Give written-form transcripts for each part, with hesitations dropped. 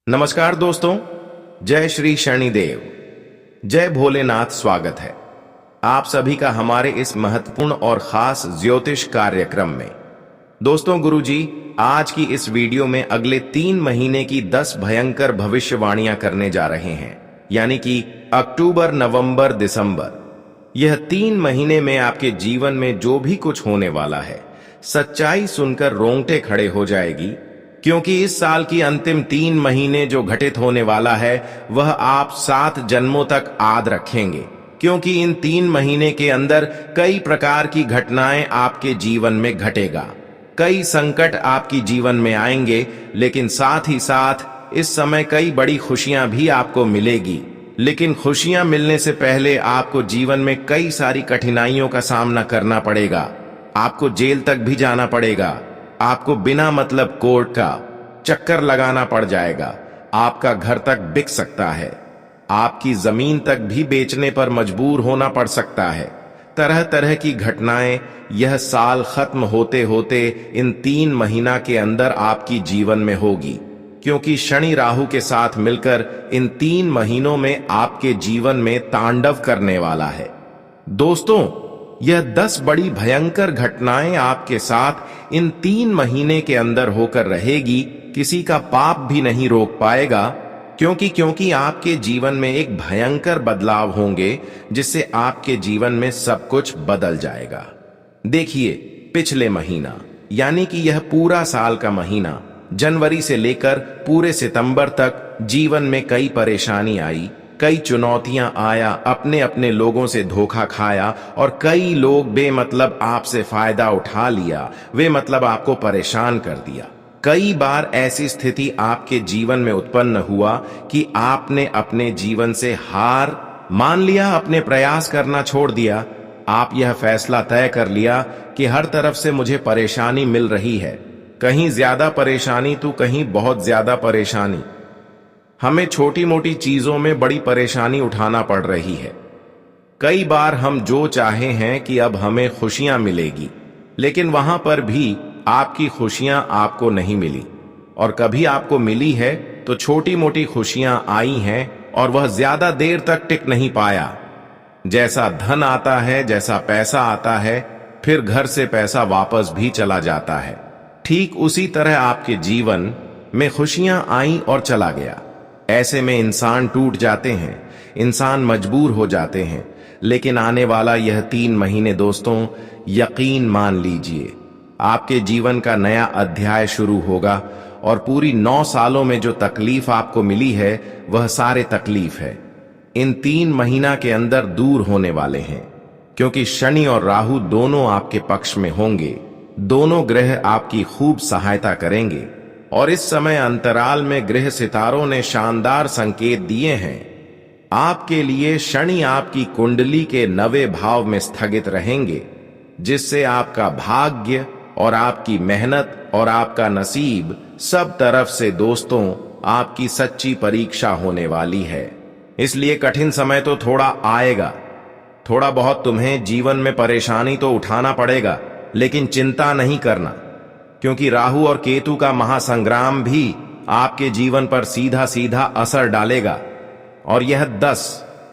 नमस्कार दोस्तों, जय श्री शनिदेव, जय भोलेनाथ। स्वागत है आप सभी का हमारे इस महत्वपूर्ण और खास ज्योतिष कार्यक्रम में। दोस्तों, गुरुजी आज की इस वीडियो में अगले 3 महीने की 10 भयंकर भविष्यवाणियां करने जा रहे हैं, यानी कि अक्टूबर, नवंबर, दिसंबर। यह 3 महीने में आपके जीवन में जो भी कुछ होने वाला है, सच्चाई सुनकर रोंगटे खड़े हो जाएगी, क्योंकि इस साल की अंतिम 3 महीने जो घटित होने वाला है वह आप 7 जन्मों तक याद रखेंगे। क्योंकि इन 3 महीने के अंदर कई प्रकार की घटनाएं आपके जीवन में घटेगा, कई संकट आपकी जीवन में आएंगे, लेकिन साथ ही साथ इस समय कई बड़ी खुशियां भी आपको मिलेगी। लेकिन खुशियां मिलने से पहले आपको जीवन में कई सारी कठिनाइयों का सामना करना पड़ेगा। आपको जेल तक भी जाना पड़ेगा, आपको बिना मतलब कोर्ट का चक्कर लगाना पड़ जाएगा, आपका घर तक बिक सकता है, आपकी जमीन तक भी बेचने पर मजबूर होना पड़ सकता है। तरह तरह की घटनाएं यह साल खत्म होते होते इन 3 महीना के अंदर आपकी जीवन में होगी, क्योंकि शनि राहु के साथ मिलकर इन 3 महीनों में आपके जीवन में तांडव करने वाला है। दोस्तों, यह 10 बड़ी भयंकर घटनाएं आपके साथ इन 3 महीने के अंदर होकर रहेगी। किसी का पाप भी नहीं रोक पाएगा, क्योंकि आपके जीवन में एक भयंकर बदलाव होंगे, जिससे आपके जीवन में सब कुछ बदल जाएगा। देखिए, पिछले महीना यानी कि यह पूरा साल का महीना, जनवरी से लेकर पूरे सितंबर तक जीवन में कई परेशानी आई, कई चुनौतियां आया, अपने अपने लोगों से धोखा खाया और कई लोग बेमतलब आपसे फायदा उठा लिया, वे मतलब आपको परेशान कर दिया। कई बार ऐसी स्थिति आपके जीवन में उत्पन्न हुआ कि आपने अपने जीवन से हार मान लिया, अपने प्रयास करना छोड़ दिया। आप यह फैसला तय कर लिया कि हर तरफ से मुझे परेशानी मिल रही है, कहीं ज्यादा परेशानी तो कहीं बहुत ज्यादा परेशानी। हमें छोटी मोटी चीजों में बड़ी परेशानी उठाना पड़ रही है। कई बार हम जो चाहे हैं कि अब हमें खुशियां मिलेगी, लेकिन वहां पर भी आपकी खुशियां आपको नहीं मिली, और कभी आपको मिली है तो छोटी मोटी खुशियां आई हैं और वह ज्यादा देर तक टिक नहीं पाया। जैसा धन आता है, जैसा पैसा आता है, फिर घर से पैसा वापस भी चला जाता है। ठीक उसी तरह आपके जीवन में खुशियां आई और चला गया। ऐसे में इंसान टूट जाते हैं, इंसान मजबूर हो जाते हैं। लेकिन आने वाला यह 3 महीने दोस्तों, यकीन मान लीजिए, आपके जीवन का नया अध्याय शुरू होगा, और पूरी 9 सालों में जो तकलीफ आपको मिली है वह सारे तकलीफ है इन 3 महीना के अंदर दूर होने वाले हैं। क्योंकि शनि और राहु दोनों आपके पक्ष में होंगे, दोनों ग्रह आपकी खूब सहायता करेंगे, और इस समय अंतराल में ग्रह सितारों ने शानदार संकेत दिए हैं आपके लिए। शनि आपकी कुंडली के 9वें भाव में स्थगित रहेंगे, जिससे आपका भाग्य और आपकी मेहनत और आपका नसीब सब तरफ से दोस्तों आपकी सच्ची परीक्षा होने वाली है। इसलिए कठिन समय तो थोड़ा आएगा, थोड़ा बहुत तुम्हें जीवन में परेशानी तो उठाना पड़ेगा, लेकिन चिंता नहीं करना, क्योंकि राहु और केतु का महासंग्राम भी आपके जीवन पर सीधा सीधा असर डालेगा, और यह 10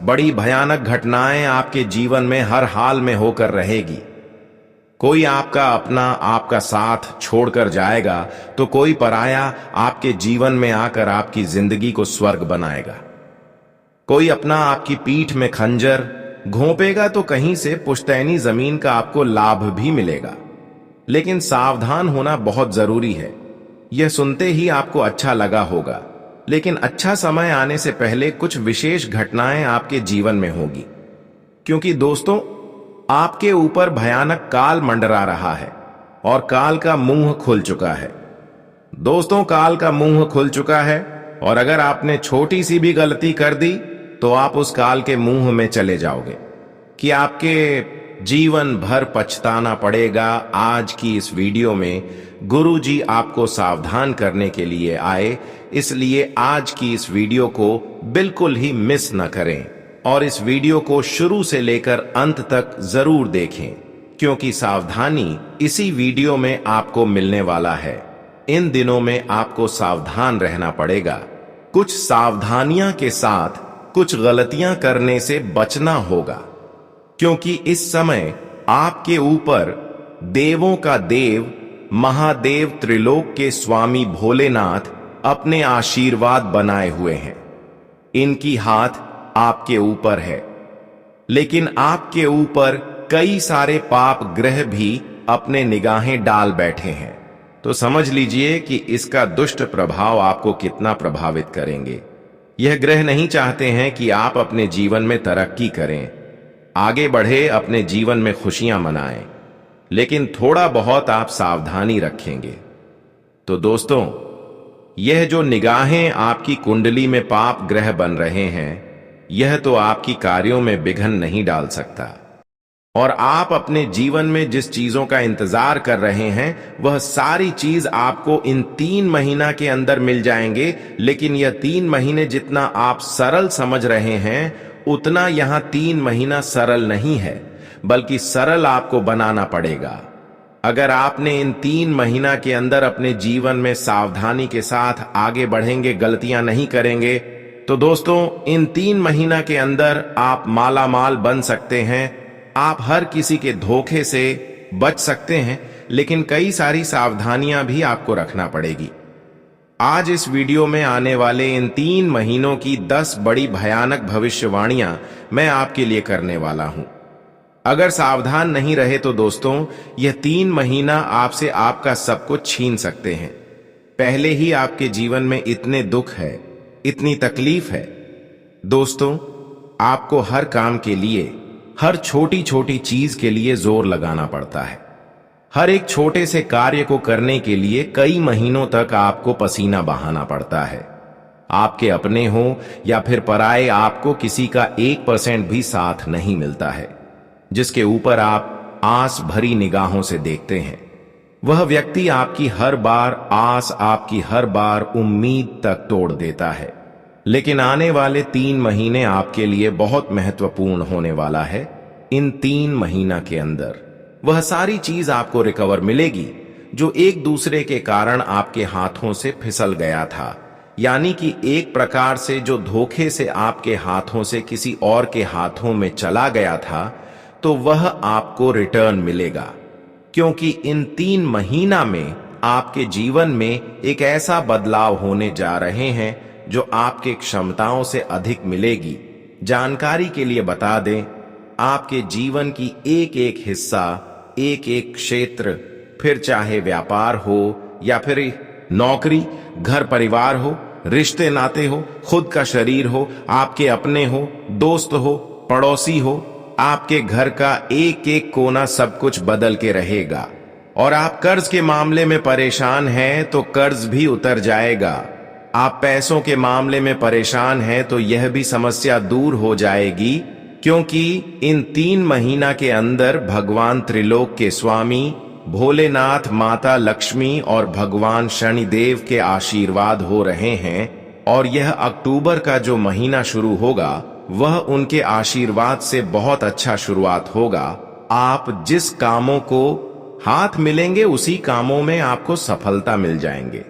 बड़ी भयानक घटनाएं आपके जीवन में हर हाल में होकर रहेगी। कोई आपका अपना आपका साथ छोड़कर जाएगा, तो कोई पराया आपके जीवन में आकर आपकी जिंदगी को स्वर्ग बनाएगा। कोई अपना आपकी पीठ में खंजर घोंपेगा, तो कहीं से पुश्तैनी जमीन का आपको लाभ भी मिलेगा। लेकिन सावधान होना बहुत जरूरी है। यह सुनते ही आपको अच्छा लगा होगा, लेकिन अच्छा समय आने से पहले कुछ विशेष घटनाएं आपके जीवन में होगी, क्योंकि दोस्तों आपके ऊपर भयानक काल मंडरा रहा है, और काल का मुंह खुल चुका है। दोस्तों, काल का मुंह खुल चुका है, और अगर आपने छोटी सी भी गलती कर दी तो आप उस काल के मुंह में चले जाओगे कि आपके जीवन भर पछताना पड़ेगा। आज की इस वीडियो में गुरुजी आपको सावधान करने के लिए आए, इसलिए आज की इस वीडियो को बिल्कुल ही मिस न करें, और इस वीडियो को शुरू से लेकर अंत तक जरूर देखें, क्योंकि सावधानी इसी वीडियो में आपको मिलने वाला है। इन दिनों में आपको सावधान रहना पड़ेगा। कुछ सावधानियां के साथ कुछ गलतियां करने से बचना होगा, क्योंकि इस समय आपके ऊपर देवों का देव महादेव त्रिलोक के स्वामी भोलेनाथ अपने आशीर्वाद बनाए हुए हैं। इनकी हाथ आपके ऊपर है, लेकिन आपके ऊपर कई सारे पाप ग्रह भी अपने निगाहें डाल बैठे हैं। तो समझ लीजिए कि इसका दुष्ट प्रभाव आपको कितना प्रभावित करेंगे। यह ग्रह नहीं चाहते हैं कि आप अपने जीवन में तरक्की करें, आगे बढ़े, अपने जीवन में खुशियां मनाएं, लेकिन थोड़ा बहुत आप सावधानी रखेंगे। तो दोस्तों, यह जो निगाहें आपकी कुंडली में पाप ग्रह बन रहे हैं, यह तो आपकी कार्यों में विघ्न नहीं डाल सकता। और आप अपने जीवन में जिस चीजों का इंतजार कर रहे हैं, वह सारी चीज आपको इन 3 महीना के अंदर मिल जाएंगे। लेकिन यह 3 महीने जितना आप सरल समझ रहे हैं, उतना यहां 3 महीना सरल नहीं है, बल्कि सरल आपको बनाना पड़ेगा। अगर आपने इन 3 महीना के अंदर अपने जीवन में सावधानी के साथ आगे बढ़ेंगे, गलतियां नहीं करेंगे, तो दोस्तों इन 3 महीना के अंदर आप माला माल बन सकते हैं। आप हर किसी के धोखे से बच सकते हैं, लेकिन कई सारी सावधानियां भी आपको रखना पड़ेगी। आज इस वीडियो में आने वाले इन 3 महीनों की 10 बड़ी भयानक भविष्यवाणियां मैं आपके लिए करने वाला हूं। अगर सावधान नहीं रहे तो दोस्तों, यह 3 महीना आपसे आपका सब कुछ छीन सकते हैं। पहले ही आपके जीवन में इतने दुख है, इतनी तकलीफ है। दोस्तों, आपको हर काम के लिए, हर छोटी छोटी चीज के लिए जोर लगाना पड़ता है। हर एक छोटे से कार्य को करने के लिए कई महीनों तक आपको पसीना बहाना पड़ता है। आपके अपने हो या फिर पराये, आपको किसी का 1% भी साथ नहीं मिलता है। जिसके ऊपर आप आस भरी निगाहों से देखते हैं, वह व्यक्ति आपकी हर बार आस, आपकी हर बार उम्मीद तक तोड़ देता है। लेकिन आने वाले 3 महीने आपके लिए बहुत महत्वपूर्ण होने वाला है। इन 3 महीना के अंदर वह सारी चीज आपको रिकवर मिलेगी जो एक दूसरे के कारण आपके हाथों से फिसल गया था। यानी कि एक प्रकार से जो धोखे से आपके हाथों से किसी और के हाथों में चला गया था, तो वह आपको रिटर्न मिलेगा। क्योंकि इन 3 महीना में आपके जीवन में एक ऐसा बदलाव होने जा रहे हैं जो आपके क्षमताओं से अधिक मिलेगी। जानकारी के लिए बता दें, आपके जीवन की एक एक हिस्सा, एक एक क्षेत्र, फिर चाहे व्यापार हो या फिर नौकरी, घर परिवार हो, रिश्ते नाते हो, खुद का शरीर हो, आपके अपने हो, दोस्त हो, पड़ोसी हो, आपके घर का एक एक कोना सब कुछ बदल के रहेगा। और आप कर्ज के मामले में परेशान हैं तो कर्ज भी उतर जाएगा। आप पैसों के मामले में परेशान हैं तो यह भी समस्या दूर हो जाएगी, क्योंकि इन 3 महीना के अंदर भगवान त्रिलोक के स्वामी भोलेनाथ, माता लक्ष्मी और भगवान शनिदेव के आशीर्वाद हो रहे हैं। और यह अक्टूबर का जो महीना शुरू होगा, वह उनके आशीर्वाद से बहुत अच्छा शुरुआत होगा। आप जिस कामों को हाथ मिलेंगे, उसी कामों में आपको सफलता मिल जाएंगे।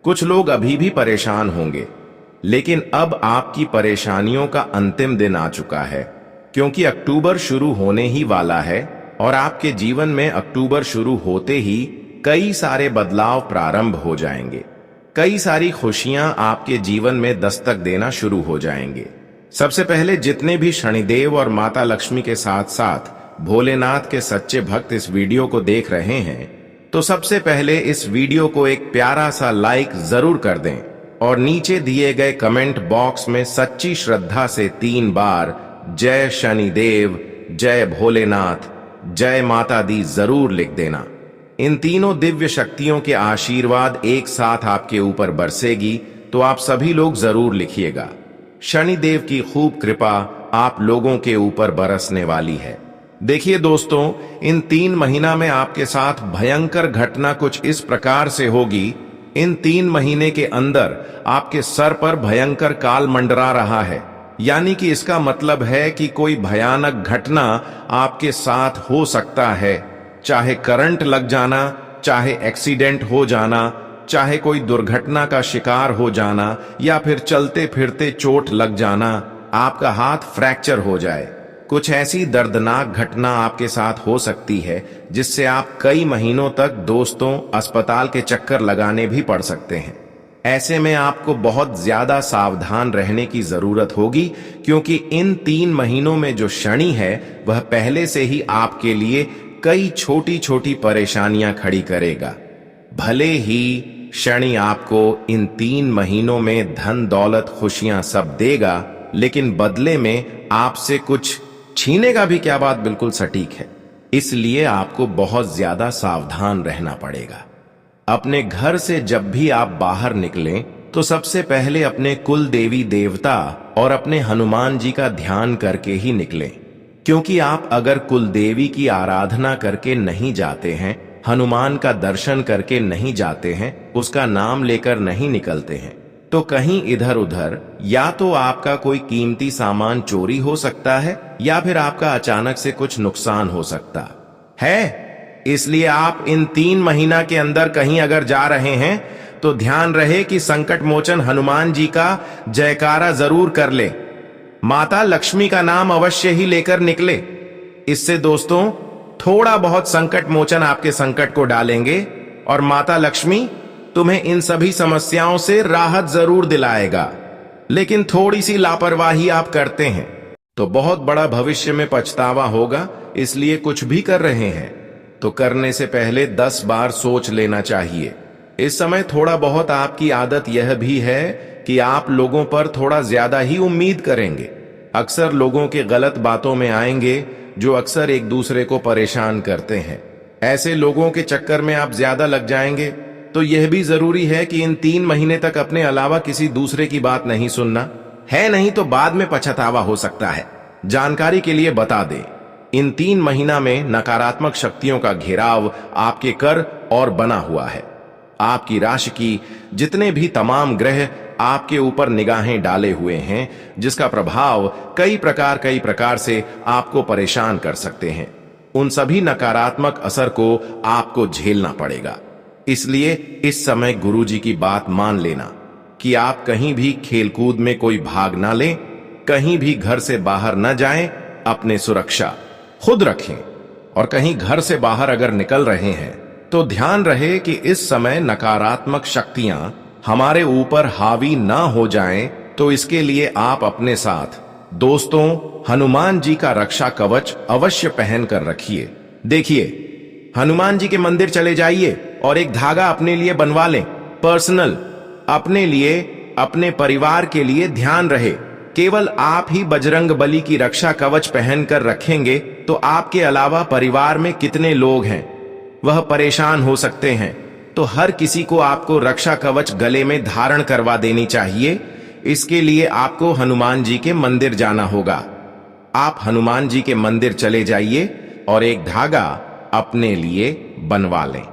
कुछ लोग अभी भी परेशान होंगे, लेकिन अब आपकी परेशानियों का अंतिम दिन आ चुका है, क्योंकि अक्टूबर शुरू होने ही वाला है। और आपके जीवन में अक्टूबर शुरू होते ही कई सारे बदलाव प्रारंभ हो जाएंगे। कई सारी खुशियां आपके जीवन में दस्तक देना शुरू हो जाएंगे। सबसे पहले, जितने भी शनिदेव और माता लक्ष्मी के साथ साथ भोलेनाथ के सच्चे भक्त इस वीडियो को देख रहे हैं, तो सबसे पहले इस वीडियो को एक प्यारा सा लाइक जरूर कर दें और नीचे दिए गए कमेंट बॉक्स में सच्ची श्रद्धा से 3 बार जय शनिदेव, जय भोलेनाथ, जय माता दी जरूर लिख देना। इन तीनों दिव्य शक्तियों के आशीर्वाद एक साथ आपके ऊपर बरसेगी, तो आप सभी लोग जरूर लिखिएगा। शनिदेव की खूब कृपा आप लोगों के ऊपर बरसने वाली है। देखिए दोस्तों, इन 3 महीना में आपके साथ भयंकर घटना कुछ इस प्रकार से होगी। इन 3 महीने के अंदर आपके सर पर भयंकर काल मंडरा रहा है। यानी कि इसका मतलब है कि कोई भयानक घटना आपके साथ हो सकता है। चाहे करंट लग जाना, चाहे एक्सीडेंट हो जाना, चाहे कोई दुर्घटना का शिकार हो जाना या फिर चलते फिरते चोट लग जाना, आपका हाथ फ्रैक्चर हो जाए, कुछ ऐसी दर्दनाक घटना आपके साथ हो सकती है जिससे आप कई महीनों तक दोस्तों अस्पताल के चक्कर लगाने भी पड़ सकते हैं। ऐसे में आपको बहुत ज्यादा सावधान रहने की जरूरत होगी, क्योंकि इन 3 महीनों में जो शनि है वह पहले से ही आपके लिए कई छोटी छोटी परेशानियां खड़ी करेगा। भले ही शनि आपको इन 3 महीनों में धन दौलत खुशियां सब देगा, लेकिन बदले में आपसे कुछ छीनेगा भी। क्या बात बिल्कुल सटीक है। इसलिए आपको बहुत ज्यादा सावधान रहना पड़ेगा। अपने घर से जब भी आप बाहर निकलें तो सबसे पहले अपने कुल देवी देवता और अपने हनुमान जी का ध्यान करके ही निकलें, क्योंकि आप अगर कुल देवी की आराधना करके नहीं जाते हैं, हनुमान का दर्शन करके नहीं जाते हैं, उसका नाम लेकर नहीं निकलते हैं, तो कहीं इधर उधर या तो आपका कोई कीमती सामान चोरी हो सकता है या फिर आपका अचानक से कुछ नुकसान हो सकता है। इसलिए आप इन 3 महीना के अंदर कहीं अगर जा रहे हैं तो ध्यान रहे कि संकट मोचन हनुमान जी का जयकारा जरूर कर ले, माता लक्ष्मी का नाम अवश्य ही लेकर निकले। इससे दोस्तों थोड़ा बहुत संकट मोचन आपके संकट को डालेंगे और माता लक्ष्मी तुम्हें इन सभी समस्याओं से राहत जरूर दिलाएगा। लेकिन थोड़ी सी लापरवाही आप करते हैं तो बहुत बड़ा भविष्य में पछतावा होगा। इसलिए कुछ भी कर रहे हैं तो करने से पहले 10 बार सोच लेना चाहिए। इस समय थोड़ा बहुत आपकी आदत यह भी है कि आप लोगों पर थोड़ा ज्यादा ही उम्मीद करेंगे। अक्सर लोगों के गलत बातों में आएंगे जो अक्सर एक दूसरे को परेशान करते हैं। ऐसे लोगों के चक्कर में आप ज्यादा लग जाएंगे। तो यह भी जरूरी है कि इन 3 महीने तक अपने अलावा किसी दूसरे की बात नहीं सुनना है, नहीं तो बाद में पछतावा हो सकता है। जानकारी के लिए बता दें, इन 3 महीना में नकारात्मक शक्तियों का घेराव आपके कर और बना हुआ है। आपकी राशि की जितने भी तमाम ग्रह आपके ऊपर निगाहें डाले हुए हैं, जिसका प्रभाव कई प्रकार से आपको परेशान कर सकते हैं, उन सभी नकारात्मक असर को आपको झेलना पड़ेगा। इसलिए इस समय गुरु जी की बात मान लेना कि आप कहीं भी खेलकूद में कोई भाग ना लें, कहीं भी घर से बाहर न जाएं, अपने सुरक्षा खुद रखें। और कहीं घर से बाहर अगर निकल रहे हैं तो ध्यान रहे कि इस समय नकारात्मक शक्तियां हमारे ऊपर हावी ना हो जाएं, तो इसके लिए आप अपने साथ दोस्तों हनुमान जी का रक्षा कवच अवश्य पहन कर रखिए। देखिए, हनुमान जी के मंदिर चले जाइए और एक धागा अपने लिए बनवा लें, पर्सनल, अपने लिए, अपने परिवार के लिए। ध्यान रहे केवल आप ही बजरंग बली की रक्षा कवच पहनकर रखेंगे तो आपके अलावा परिवार में कितने लोग हैं वह परेशान हो सकते हैं। तो हर किसी को आपको रक्षा कवच गले में धारण करवा देनी चाहिए। इसके लिए आपको हनुमान जी के मंदिर जाना होगा। आप हनुमान जी के मंदिर चले जाइए और एक धागा अपने लिए बनवा लें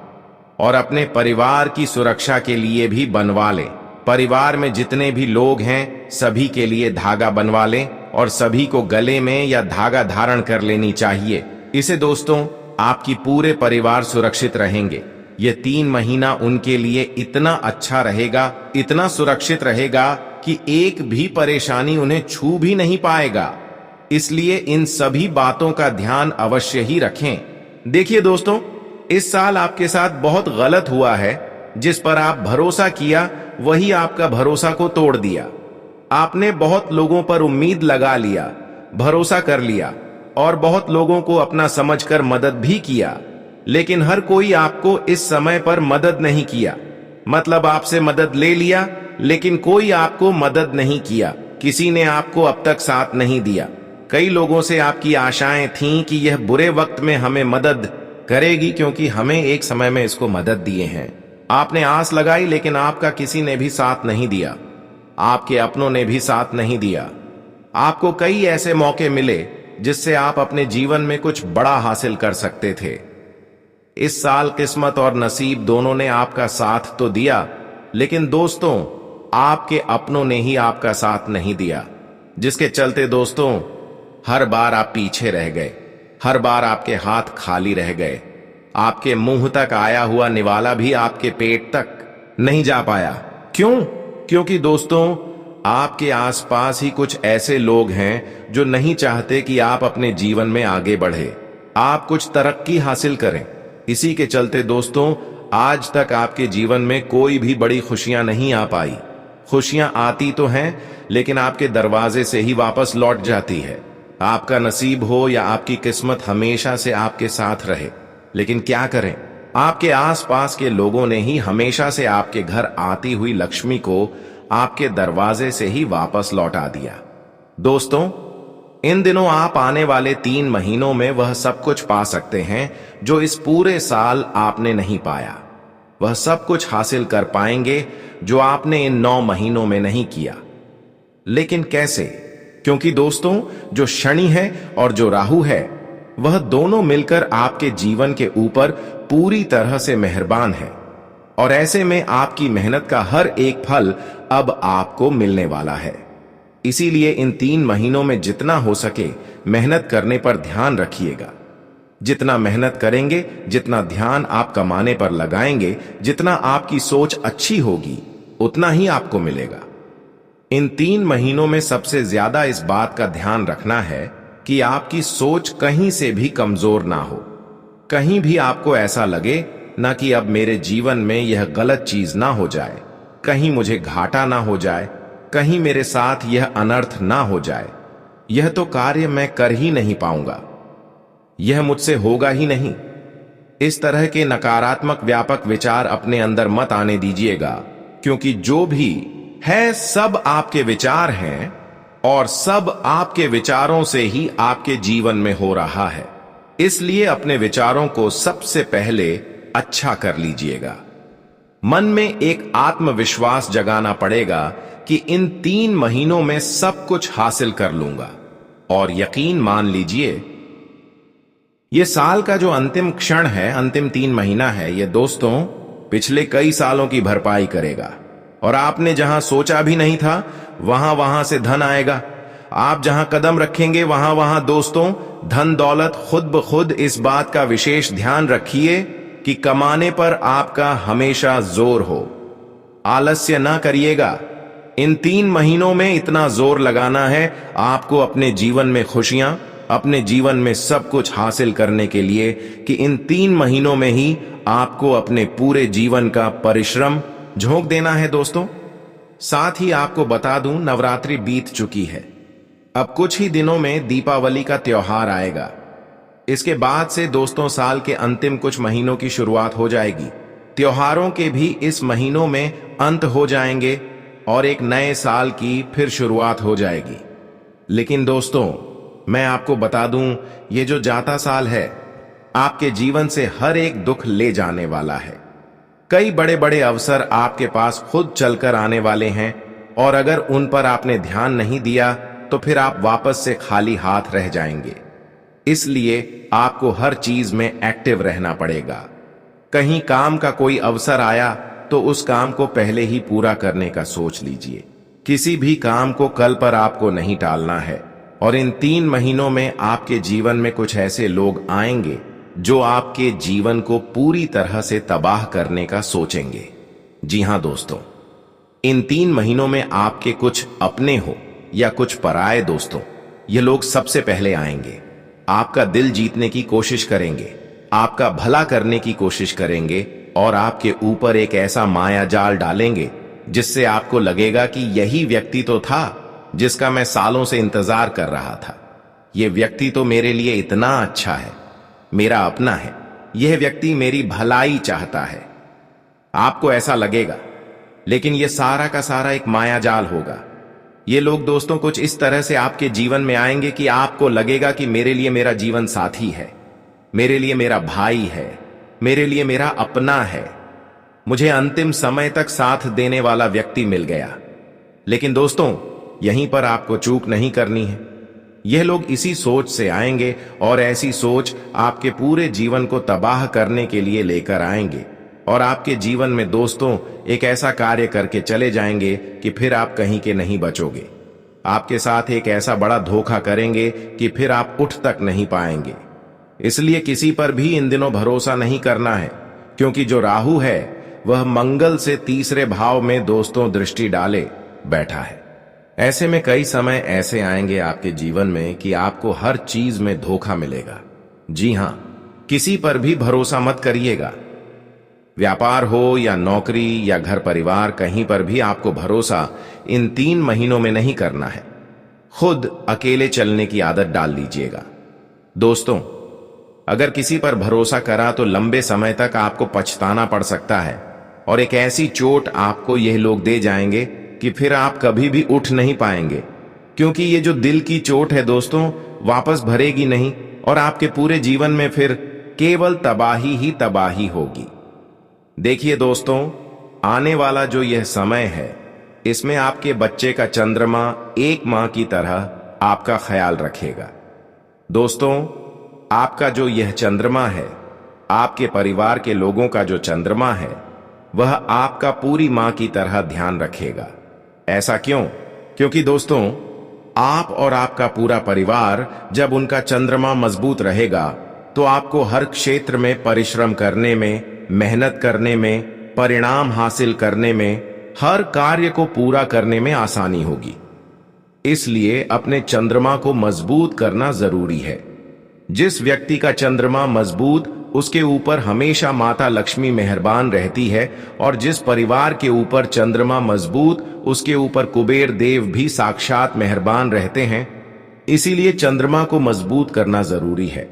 और अपने परिवार की सुरक्षा के लिए भी बनवा लें। परिवार में जितने भी लोग हैं सभी के लिए धागा बनवा लें और सभी को गले में या धागा धारण कर लेनी चाहिए। इसे दोस्तों आपकी पूरे परिवार सुरक्षित रहेंगे। ये 3 महीना उनके लिए इतना अच्छा रहेगा, इतना सुरक्षित रहेगा कि एक भी परेशानी उन्हें छू भी नहीं पाएगा। इसलिए इन सभी बातों का ध्यान अवश्य ही रखें। देखिए दोस्तों, इस साल आपके साथ बहुत गलत हुआ है। जिस पर आप भरोसा किया वही आपका भरोसा को तोड़ दिया। आपने बहुत लोगों पर उम्मीद लगा लिया, भरोसा कर लिया और बहुत लोगों को अपना समझकर मदद भी किया, लेकिन हर कोई आपको इस समय पर मदद नहीं किया। मतलब आपसे मदद ले लिया लेकिन कोई आपको मदद नहीं किया। किसी ने आपको अब तक साथ नहीं दिया। कई लोगों से आपकी आशाएं थीं कि यह बुरे वक्त में हमें मदद करेगी, क्योंकि हमें एक समय में इसको मदद दिए हैं। आपने आस लगाई लेकिन आपका किसी ने भी साथ नहीं दिया, आपके अपनों ने भी साथ नहीं दिया। आपको कई ऐसे मौके मिले जिससे आप अपने जीवन में कुछ बड़ा हासिल कर सकते थे। इस साल किस्मत और नसीब दोनों ने आपका साथ तो दिया, लेकिन दोस्तों आपके अपनों ने ही आपका साथ नहीं दिया, जिसके चलते दोस्तों हर बार आप पीछे रह गए, हर बार आपके हाथ खाली रह गए। आपके मुंह तक आया हुआ निवाला भी आपके पेट तक नहीं जा पाया। क्यों? क्योंकि दोस्तों, आपके आसपास ही कुछ ऐसे लोग हैं जो नहीं चाहते कि आप अपने जीवन में आगे बढ़े, आप कुछ तरक्की हासिल करें। इसी के चलते दोस्तों, आज तक आपके जीवन में कोई भी बड़ी खुशियां नहीं आ पाई। खुशियां आती तो हैं, लेकिन आपके दरवाजे से ही वापस लौट जाती है। आपका नसीब हो या आपकी किस्मत हमेशा से आपके साथ रहे, लेकिन क्या करें, आपके आसपास के लोगों ने ही हमेशा से आपके घर आती हुई लक्ष्मी को आपके दरवाजे से ही वापस लौटा दिया। दोस्तों, इन दिनों आप आने वाले 3 महीनों में वह सब कुछ पा सकते हैं जो इस पूरे साल आपने नहीं पाया। वह सब कुछ हासिल कर पाएंगे जो आपने इन 9 महीनों में नहीं किया। लेकिन कैसे? क्योंकि दोस्तों, जो शनि है और जो राहु है, वह दोनों मिलकर आपके जीवन के ऊपर पूरी तरह से मेहरबान है, और ऐसे में आपकी मेहनत का हर एक फल अब आपको मिलने वाला है। इसीलिए इन 3 महीनों में जितना हो सके मेहनत करने पर ध्यान रखिएगा। जितना मेहनत करेंगे, जितना ध्यान आप कमाने पर लगाएंगे, जितना आपकी सोच अच्छी होगी, उतना ही आपको मिलेगा। इन 3 महीनों में सबसे ज्यादा इस बात का ध्यान रखना है कि आपकी सोच कहीं से भी कमजोर ना हो। कहीं भी आपको ऐसा लगे ना कि अब मेरे जीवन में यह गलत चीज ना हो जाए, कहीं मुझे घाटा ना हो जाए, कहीं मेरे साथ यह अनर्थ ना हो जाए, यह तो कार्य मैं कर ही नहीं पाऊंगा, यह मुझसे होगा ही नहीं। इस तरह के नकारात्मक व्यापक विचार अपने अंदर मत आने दीजिएगा, क्योंकि जो भी है सब आपके विचार हैं, और सब आपके विचारों से ही आपके जीवन में हो रहा है। इसलिए अपने विचारों को सबसे पहले अच्छा कर लीजिएगा। मन में एक आत्मविश्वास जगाना पड़ेगा कि इन 3 महीनों में सब कुछ हासिल कर लूंगा, और यकीन मान लीजिए, यह साल का जो अंतिम क्षण है, अंतिम 3 महीना है, यह दोस्तों पिछले कई सालों की भरपाई करेगा। और आपने जहां सोचा भी नहीं था, वहां से धन आएगा। आप जहां कदम रखेंगे, वहां दोस्तों धन दौलत खुद ब खुद। इस बात का विशेष ध्यान रखिए कि कमाने पर आपका हमेशा जोर हो। आलस्य ना करिएगा। इन 3 महीनों में इतना जोर लगाना है आपको अपने जीवन में खुशियां, अपने जीवन में सब कुछ हासिल करने के लिए, कि इन 3 महीनों में ही आपको अपने पूरे जीवन का परिश्रम झोंक देना है दोस्तों। साथ ही आपको बता दूं, नवरात्रि बीत चुकी है। अब कुछ ही दिनों में दीपावली का त्योहार आएगा। इसके बाद से दोस्तों साल के अंतिम कुछ महीनों की शुरुआत हो जाएगी। त्योहारों के भी इस महीनों में अंत हो जाएंगे और एक नए साल की फिर शुरुआत हो जाएगी। लेकिन दोस्तों, मैं आपको बता दूं, ये जो जाता साल है आपके जीवन से हर एक दुख ले जाने वाला है। कई बड़े बड़े अवसर आपके पास खुद चलकर आने वाले हैं, और अगर उन पर आपने ध्यान नहीं दिया तो फिर आप वापस से खाली हाथ रह जाएंगे। इसलिए आपको हर चीज में एक्टिव रहना पड़ेगा। कहीं काम का कोई अवसर आया तो उस काम को पहले ही पूरा करने का सोच लीजिए। किसी भी काम को कल पर आपको नहीं टालना है। और इन 3 महीनों में आपके जीवन में कुछ ऐसे लोग आएंगे जो आपके जीवन को पूरी तरह से तबाह करने का सोचेंगे। जी हां दोस्तों, इन 3 महीनों में आपके कुछ अपने हो या कुछ पराये दोस्तों, ये लोग सबसे पहले आएंगे। आपका दिल जीतने की कोशिश करेंगे, आपका भला करने की कोशिश करेंगे, और आपके ऊपर एक ऐसा माया जाल डालेंगे जिससे आपको लगेगा कि यही व्यक्ति तो था जिसका मैं सालों से इंतजार कर रहा था। यह व्यक्ति तो मेरे लिए इतना अच्छा है, मेरा अपना है, यह व्यक्ति मेरी भलाई चाहता है। आपको ऐसा लगेगा, लेकिन यह सारा का सारा एक माया जाल होगा। ये लोग दोस्तों कुछ इस तरह से आपके जीवन में आएंगे कि आपको लगेगा कि मेरे लिए मेरा जीवन साथी है, मेरे लिए मेरा भाई है, मेरे लिए मेरा अपना है, मुझे अंतिम समय तक साथ देने वाला व्यक्ति मिल गया। लेकिन दोस्तों, यहीं पर आपको चूक नहीं करनी है। यह लोग इसी सोच से आएंगे और ऐसी सोच आपके पूरे जीवन को तबाह करने के लिए लेकर आएंगे, और आपके जीवन में दोस्तों एक ऐसा कार्य करके चले जाएंगे कि फिर आप कहीं के नहीं बचोगे। आपके साथ एक ऐसा बड़ा धोखा करेंगे कि फिर आप उठ तक नहीं पाएंगे। इसलिए किसी पर भी इन दिनों भरोसा नहीं करना है, क्योंकि जो राहु है वह मंगल से तीसरे भाव में दोस्तों दृष्टि डाले बैठा है। ऐसे में कई समय ऐसे आएंगे आपके जीवन में कि आपको हर चीज में धोखा मिलेगा। जी हां, किसी पर भी भरोसा मत करिएगा। व्यापार हो या नौकरी या घर परिवार, कहीं पर भी आपको भरोसा इन 3 महीनों में नहीं करना है। खुद अकेले चलने की आदत डाल लीजिएगा। दोस्तों, अगर किसी पर भरोसा करा तो लंबे समय तक आपको पछताना पड़ सकता है और एक ऐसी चोट आपको यह लोग दे जाएंगे कि फिर आप कभी भी उठ नहीं पाएंगे, क्योंकि ये जो दिल की चोट है दोस्तों, वापस भरेगी नहीं और आपके पूरे जीवन में फिर केवल तबाही ही तबाही होगी। देखिए दोस्तों, आने वाला जो यह समय है, इसमें आपके बच्चे का चंद्रमा एक मां की तरह आपका ख्याल रखेगा। दोस्तों, आपका जो यह चंद्रमा है, आपके परिवार के लोगों का जो चंद्रमा है, वह आपका पूरी मां की तरह ध्यान रखेगा। ऐसा क्यों? क्योंकि दोस्तों, आप और आपका पूरा परिवार जब उनका चंद्रमा मजबूत रहेगा तो आपको हर क्षेत्र में परिश्रम करने में, मेहनत करने में, परिणाम हासिल करने में, हर कार्य को पूरा करने में आसानी होगी। इसलिए अपने चंद्रमा को मजबूत करना जरूरी है। जिस व्यक्ति का चंद्रमा मजबूत, उसके ऊपर हमेशा माता लक्ष्मी मेहरबान रहती है, और जिस परिवार के ऊपर चंद्रमा मजबूत, उसके ऊपर कुबेर देव भी साक्षात मेहरबान रहते हैं। इसीलिए चंद्रमा को मजबूत करना जरूरी है।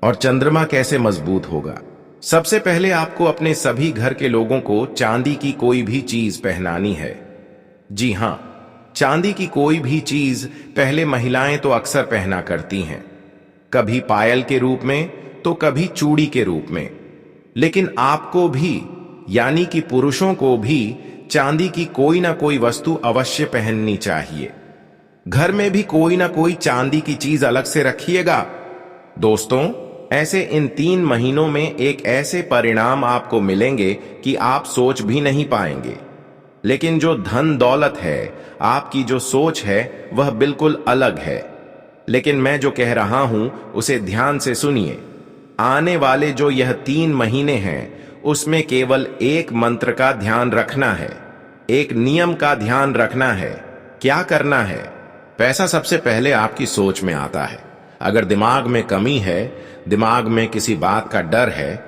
और चंद्रमा कैसे मजबूत होगा? सबसे पहले आपको अपने सभी घर के लोगों को चांदी की कोई भी चीज पहनानी है। जी हां, चांदी की कोई भी चीज पहले महिलाएं तो अक्सर पहना करती हैं, कभी पायल के रूप में तो कभी चूड़ी के रूप में। लेकिन आपको भी, यानी कि पुरुषों को भी, चांदी की कोई ना कोई वस्तु अवश्य पहननी चाहिए। घर में भी कोई ना कोई चांदी की चीज अलग से रखिएगा। दोस्तों, ऐसे इन 3 महीनों में एक ऐसे परिणाम आपको मिलेंगे कि आप सोच भी नहीं पाएंगे। लेकिन जो धन दौलत है, आपकी जो सोच है, वह बिल्कुल अलग है। लेकिन मैं जो कह रहा हूं उसे ध्यान से सुनिए। आने वाले जो यह 3 महीने हैं, उसमें केवल एक मंत्र का ध्यान रखना है, एक नियम का ध्यान रखना है। क्या करना है? पैसा सबसे पहले आपकी सोच में आता है। अगर दिमाग में कमी है, दिमाग में किसी बात का डर है,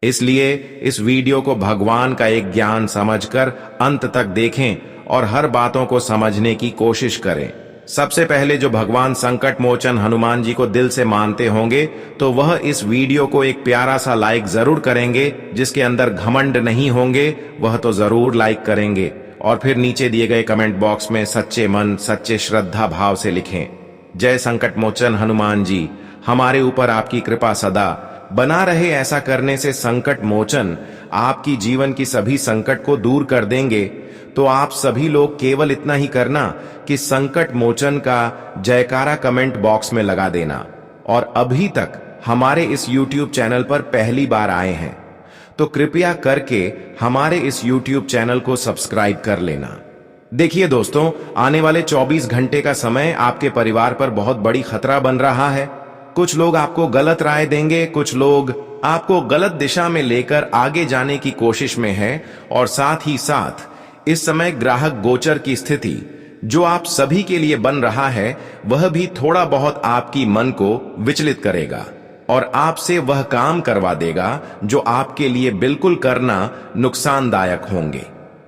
इसलिए इस वीडियो को भगवान का एक ज्ञान समझकर अंत तक देखें और हर बातों को समझने की कोशिश करें। सबसे पहले जो भगवान संकट मोचन हनुमान जी को दिल से मानते होंगे तो वह इस वीडियो को एक प्यारा सा लाइक जरूर करेंगे। जिसके अंदर घमंड नहीं होंगे वह तो जरूर लाइक करेंगे, और फिर नीचे दिए गए कमेंट बॉक्स में सच्चे मन, सच्चे श्रद्धा भाव से लिखें, जय संकट मोचन हनुमान जी, हमारे ऊपर आपकी कृपा सदा बना रहे। ऐसा करने से संकट मोचन आपकी जीवन की सभी संकट को दूर कर देंगे। तो आप सभी लोग केवल इतना ही करना कि संकट मोचन का जयकारा कमेंट बॉक्स में लगा देना। और अभी तक हमारे इस YouTube चैनल पर पहली बार आए हैं तो कृपया करके हमारे इस YouTube चैनल को सब्सक्राइब कर लेना। देखिए दोस्तों, आने वाले 24 घंटे का समय आपके परिवार पर बहुत बड़ी खतरा बन रहा है। कुछ लोग आपको गलत राय देंगे, कुछ लोग आपको गलत दिशा में लेकर आगे जाने की कोशिश में हैं, और साथ ही साथ इस समय ग्राहक गोचर की स्थिति जो आप सभी के लिए बन रहा है, वह भी थोड़ा बहुत आपकी मन को विचलित करेगा और आपसे वह काम करवा देगा जो आपके लिए बिल्कुल करना नुकसानदायक होंगे।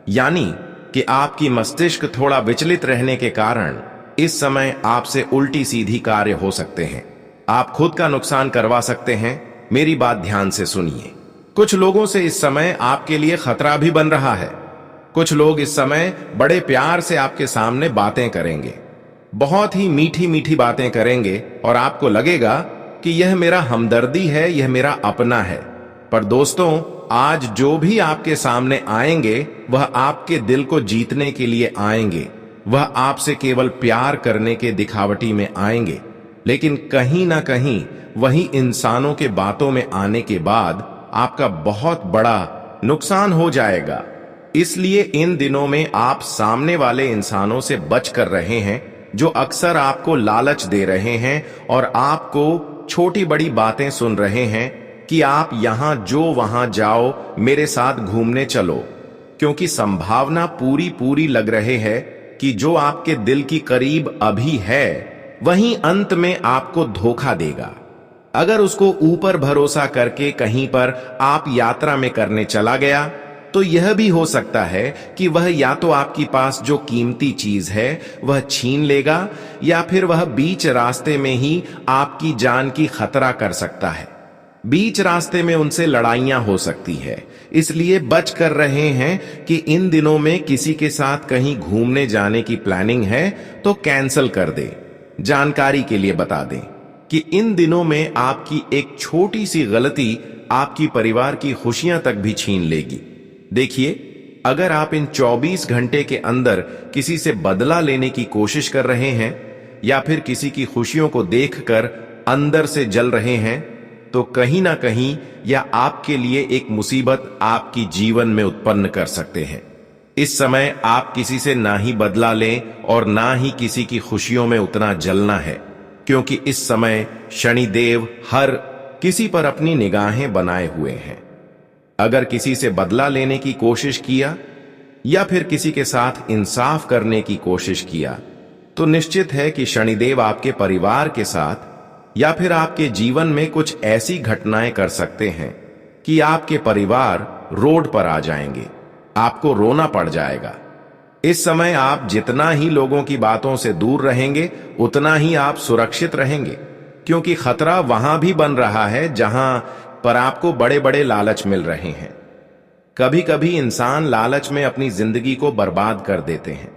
यानी कि आपकी मस्तिष्क थोड़ा विचलित रहने के कारण इस समय आपसे उल्टी सीधी कार्य हो सकते हैं। आप खुद का नुकसान करवा सकते हैं। मेरी बात ध्यान से सुनिए। कुछ लोगों से इस समय आपके लिए खतरा भी बन रहा है। कुछ लोग इस समय बड़े प्यार से आपके सामने बातें करेंगे, बहुत ही मीठी मीठी बातें करेंगे, और आपको लगेगा कि यह मेरा हमदर्दी है, यह मेरा अपना है। पर दोस्तों, आज जो भी आपके सामने आएंगे वह आपके दिल को जीतने के लिए आएंगे। वह आपसे केवल प्यार करने के दिखावटी में आएंगे, लेकिन कहीं ना कहीं वही इंसानों के बातों में आने के बाद आपका बहुत बड़ा नुकसान हो जाएगा। इसलिए इन दिनों में आप सामने वाले इंसानों से बच कर रहे हैं जो अक्सर आपको लालच दे रहे हैं और आपको छोटी बड़ी बातें सुन रहे हैं कि आप यहां जो वहां जाओ, मेरे साथ घूमने चलो, क्योंकि संभावना पूरी पूरी लग रहे है कि जो आपके दिल की करीब अभी है वहीं अंत में आपको धोखा देगा। अगर उसको ऊपर भरोसा करके कहीं पर आप यात्रा में करने चला गया तो यह भी हो सकता है कि वह या तो आपके पास जो कीमती चीज है वह छीन लेगा, या फिर वह बीच रास्ते में ही आपकी जान की खतरा कर सकता है। बीच रास्ते में उनसे लड़ाइयां हो सकती है, इसलिए बच कर रहे हैं कि इन दिनों में किसी के साथ कहीं घूमने जाने की प्लानिंग है तो कैंसिल कर दे। जानकारी के लिए बता दें कि इन दिनों में आपकी एक छोटी सी गलती आपकी परिवार की खुशियां तक भी छीन लेगी। देखिए, अगर आप इन 24 घंटे के अंदर किसी से बदला लेने की कोशिश कर रहे हैं या फिर किसी की खुशियों को देखकर अंदर से जल रहे हैं, तो कहीं ना कहीं यह आपके लिए एक मुसीबत आपकी जीवन में उत्पन्न कर सकते हैं। इस समय आप किसी से ना ही बदला लें और ना ही किसी की खुशियों में उतना जलना है, क्योंकि इस समय शनिदेव हर किसी पर अपनी निगाहें बनाए हुए हैं। अगर किसी से बदला लेने की कोशिश किया या फिर किसी के साथ इंसाफ करने की कोशिश किया तो निश्चित है कि शनिदेव आपके परिवार के साथ या फिर आपके जीवन में कुछ ऐसी घटनाएं कर सकते हैं कि आपके परिवार रोड पर आ जाएंगे, आपको रोना पड़ जाएगा। इस समय आप जितना ही लोगों की बातों से दूर रहेंगे उतना ही आप सुरक्षित रहेंगे, क्योंकि खतरा वहां भी बन रहा है जहां पर आपको बड़े बड़े लालच मिल रहे हैं। कभी कभी इंसान लालच में अपनी जिंदगी को बर्बाद कर देते हैं,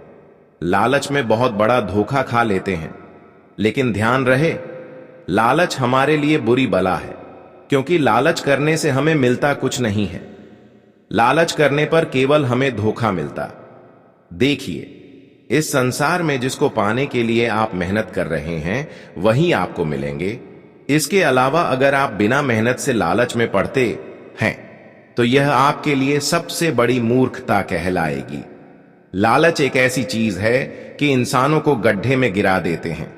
लालच में बहुत बड़ा धोखा खा लेते हैं। लेकिन ध्यान रहे, लालच हमारे लिए बुरी बला है, क्योंकि लालच करने से हमें मिलता कुछ नहीं है। लालच करने पर केवल हमें धोखा मिलता। देखिए, इस संसार में जिसको पाने के लिए आप मेहनत कर रहे हैं वही आपको मिलेंगे। इसके अलावा अगर आप बिना मेहनत से लालच में पड़ते हैं तो यह आपके लिए सबसे बड़ी मूर्खता कहलाएगी। लालच एक ऐसी चीज है कि इंसानों को गड्ढे में गिरा देते हैं।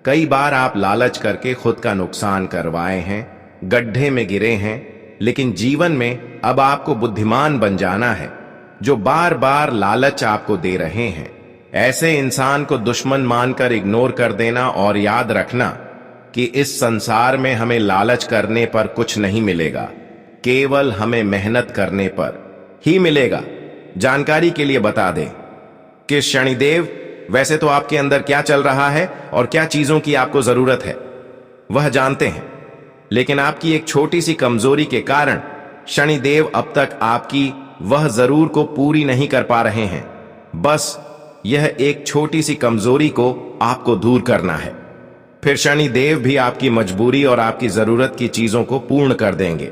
कई बार आप लालच करके खुद का नुकसान करवाए हैं, गड्ढे में गिरे हैं, लेकिन जीवन में अब आपको बुद्धिमान बन जाना है। जो बार बार लालच आपको दे रहे हैं, ऐसे इंसान को दुश्मन मानकर इग्नोर कर देना और याद रखना कि इस संसार में हमें लालच करने पर कुछ नहीं मिलेगा, केवल हमें मेहनत करने पर ही मिलेगा। जानकारी के लिए बता दें कि शनिदेव वैसे तो आपके अंदर क्या चल रहा है और क्या चीजों की आपको जरूरत है वह जानते हैं, लेकिन आपकी एक छोटी सी कमजोरी के कारण शनिदेव अब तक आपकी वह जरूर को पूरी नहीं कर पा रहे हैं। बस यह एक छोटी सी कमजोरी को आपको दूर करना है, फिर शनिदेव भी आपकी मजबूरी और आपकी जरूरत की चीजों को पूर्ण कर देंगे।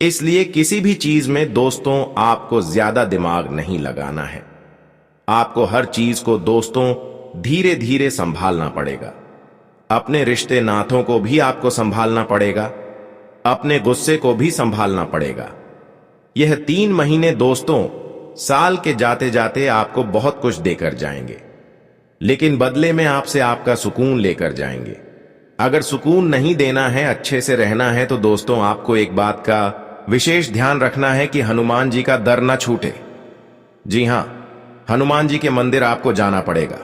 इसलिए किसी भी चीज में दोस्तों आपको ज्यादा दिमाग नहीं लगाना है। आपको हर चीज को दोस्तों धीरे धीरे संभालना पड़ेगा। अपने रिश्ते नातों को भी आपको संभालना पड़ेगा, अपने गुस्से को भी संभालना पड़ेगा। यह 3 महीने दोस्तों साल के जाते जाते आपको बहुत कुछ देकर जाएंगे, लेकिन बदले में आपसे आपका सुकून लेकर जाएंगे। अगर सुकून नहीं देना है, अच्छे से रहना है, तो दोस्तों आपको एक बात का विशेष ध्यान रखना है कि हनुमान जी का दर न छूटे। जी हां, हनुमान जी के मंदिर आपको जाना पड़ेगा।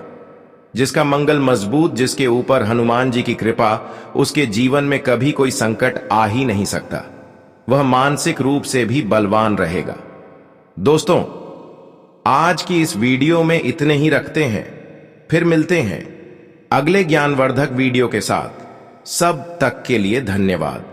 जिसका मंगल मजबूत, जिसके ऊपर हनुमान जी की कृपा, उसके जीवन में कभी कोई संकट आ ही नहीं सकता। वह मानसिक रूप से भी बलवान रहेगा। दोस्तों, आज की इस वीडियो में इतने ही रखते हैं, फिर मिलते हैं अगले ज्ञानवर्धक वीडियो के साथ। सब तक के लिए धन्यवाद।